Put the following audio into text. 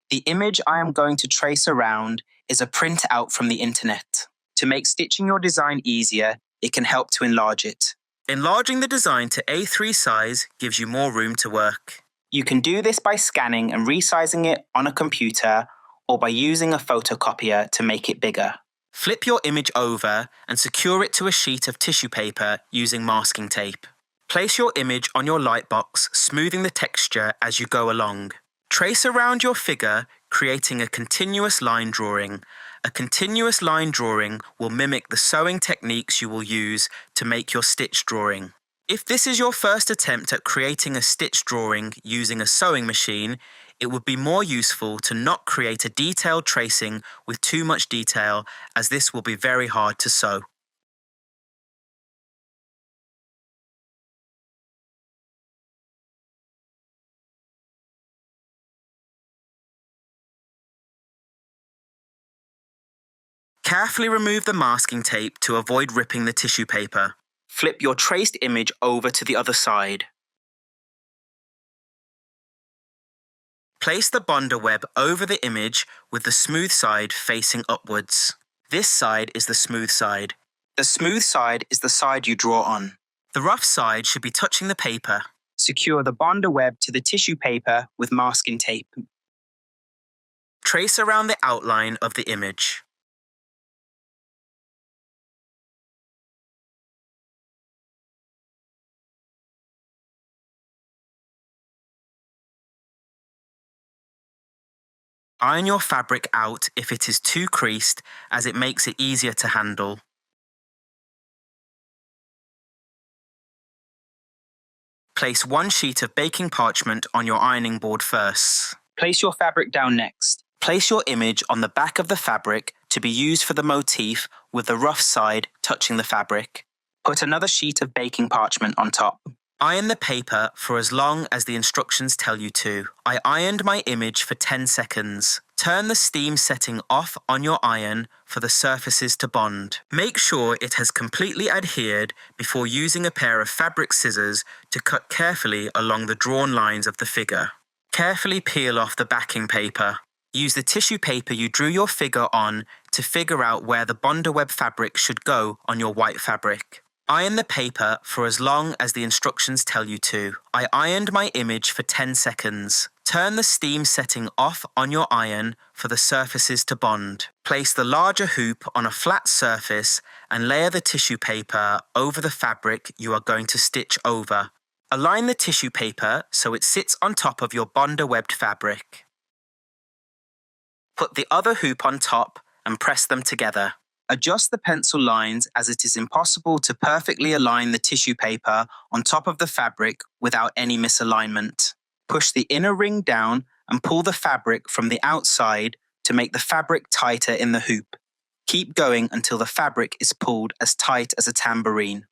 The image I am going to trace around is a printout from the internet. To make stitching your design easier, it can help to enlarge it. Enlarging the design to A3 size gives you more room to work. You can do this by scanning and resizing it on a computer or by using a photocopier to make it bigger. Flip your image over and secure it to a sheet of tissue paper using masking tape. Place your image on your lightbox, smoothing the texture as you go along. Trace around your figure, creating a continuous line drawing. A continuous line drawing will mimic the sewing techniques you will use to make your stitch drawing. If this is your first attempt at creating a stitch drawing using a sewing machine, it would be more useful to not create a detailed tracing with too much detail, as this will be very hard to sew. Carefully remove the masking tape to avoid ripping the tissue paper. Flip your traced image over to the other side. Place the Bondaweb over the image with the smooth side facing upwards. This side is the smooth side. The smooth side is the side you draw on. The rough side should be touching the paper. Secure the Bondaweb to the tissue paper with masking tape. Trace around the outline of the image. Iron your fabric out if it is too creased, as it makes it easier to handle. Place one sheet of baking parchment on your ironing board first. Place your fabric down next. Place your image on the back of the fabric to be used for the motif with the rough side touching the fabric. Put another sheet of baking parchment on top. Iron the paper for as long as the instructions tell you to. I ironed my image for 10 seconds. Turn the steam setting off on your iron for the surfaces to bond. Make sure it has completely adhered before using a pair of fabric scissors to cut carefully along the drawn lines of the figure. Carefully peel off the backing paper. Use the tissue paper you drew your figure on to figure out where the Bondaweb fabric should go on your white fabric. Iron the paper for as long as the instructions tell you to. I ironed my image for 10 seconds. Turn the steam setting off on your iron for the surfaces to bond. Place the larger hoop on a flat surface and layer the tissue paper over the fabric you are going to stitch over. Align the tissue paper so it sits on top of your Bondawebbed fabric. Put the other hoop on top and press them together. Adjust the pencil lines, as it is impossible to perfectly align the tissue paper on top of the fabric without any misalignment. Push the inner ring down and pull the fabric from the outside to make the fabric tighter in the hoop. Keep going until the fabric is pulled as tight as a tambourine.